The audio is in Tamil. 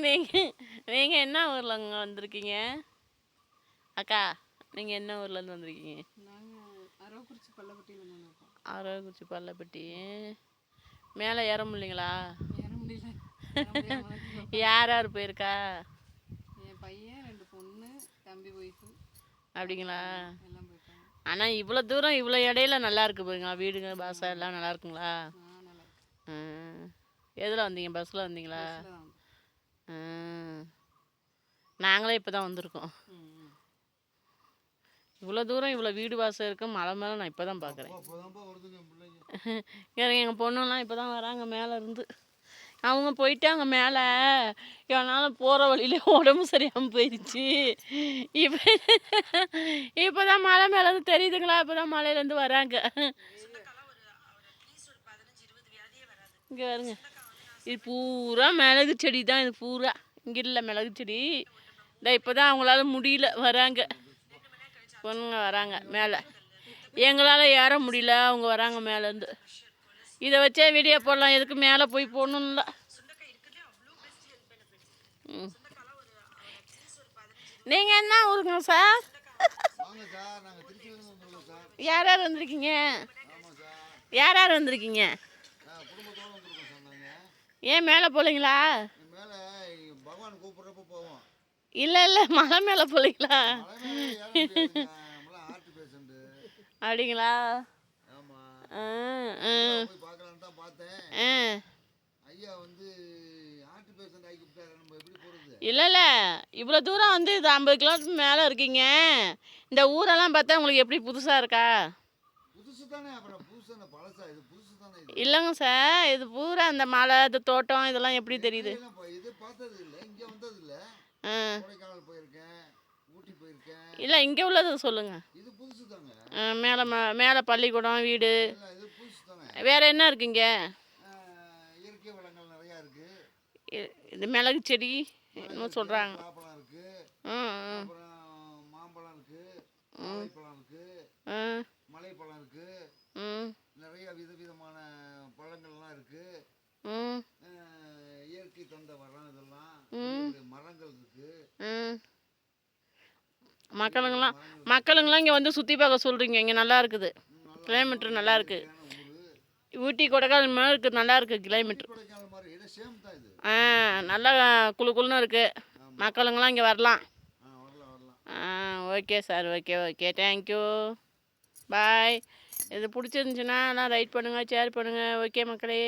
நீங்கள் நீங்கள் என்ன ஊர்லங்க வந்திருக்கீங்க அக்கா? நீங்கள் என்ன ஊர்லேருந்து வந்திருக்கீங்க? நாங்கள் அரவக்குறிச்சி பள்ளப்பட்டியிலேருந்து வந்திருக்கோம். அரவக்குறிச்சி பள்ளப்பட்டி. மேலே ஏற முடியலைங்களா? ஏற முடியல. ஏற முடியாம தான் இருக்கோம். யார் யார் போயிருக்கா? என் பையன் 2 பொண்ணு, தம்பி ஒய்ஃபு அப்படிங்களா? எல்லாம் போயிருக்காங்க. ஆனால் இவ்வளோ தூரம் இவ்வளோ இடையில நல்லா இருக்கு பாருங்க, வீடுங்க பாசா எல்லாம் நல்லா இருக்குங்களா? நல்லா இருக்கு. எதில் வந்தீங்க? பஸ்ஸில் வந்தீங்களா? பஸ்ஸில் தான் வந்தோம். நாங்களே இப்போ தான் வந்திருக்கோம். இவ்வளோ தூரம் இவ்வளோ வீடு வாசல் இருக்கு, மலை மேலே நான் இப்போ தான் பார்க்குறேன். எங்கள் பொண்ணுலாம் இப்போ தான் வராங்க மேலே இருந்து. அவங்க போயிட்டாங்க மேலே. என்னால் போகிற வழியிலே உடம்பு சரியாமல் போயிடுச்சு. இப்போ இப்போ தான் மலை மேலேருந்து தெரியுதுங்களா? இப்போ தான் மலையிலேருந்து வராங்க. இங்கே வருங்க, இது பூரா மிளகு செடி தான். இது பூரா இங்கே இல்லை மிளகு செடி. இந்த இப்போ தான் அவங்களால முடியல வராங்க, பொண்ணுங்க வராங்க மேலே. எங்களால் ஏற முடியல, அவங்க வராங்க மேலேருந்து. இதை வச்சே வீடியோ போடலாம், எதுக்கு மேலே போய் போடணும்ல. நீங்கள் என்ன ஊருங்க சார்? யார் யார் வந்திருக்கீங்க? யார் யார் வந்திருக்கீங்க? ஏன் மேலே போகலீங்களா? இல்லை இல்லை, மலை மேலே போகலீங்களா? அப்படிங்களா? இல்லை இல்லை, இவ்வளோ தூரம் வந்து இது 50 கிலோமீட்டர் மேலே இருக்கீங்க. இந்த ஊரெல்லாம் பார்த்தா உங்களுக்கு எப்படி புதுசாக இருக்கா? இல்லைங்க சார், இது பூரா அந்த மலை, இது தோட்டம், இதெல்லாம் எப்படி தெரியுது? இல்லை, இங்கே உள்ளது சொல்லுங்கள். மேலே மேலே பள்ளிக்கூடம், வீடு, வேறு என்ன இருக்குங்க? இது மிளகு செடி என்ன சொல்கிறாங்க? மலைப்பழம் இருக்கு, நிறைய விதவிதமான பழங்கள்லாம் இருக்கு. இயற்கை தந்த மரம், இதெல்லாம் மரங்கள் இருக்கு. மக்களுங்களாம் இங்கே வந்து சுற்றி பார்க்க சொல்கிறீங்க. இங்கே நல்லா இருக்குது, கிலோமீட்டர் நல்லா இருக்குது. ஊட்டி கொடைக்கானல் மாதிரி இருக்குது, நல்லா இருக்குது கிலோமீட்டர். நல்லா குளு குளுன்னு இருக்குது. மக்களுங்களாம் இங்கே வரலாம். Okay sir, okay okay, thank you, bye. இது பிடிச்சிருந்துச்சுன்னா எல்லாம் ரைட் பண்ணுங்கள், ஷேர் பண்ணுங்கள். ஓகே மக்களே.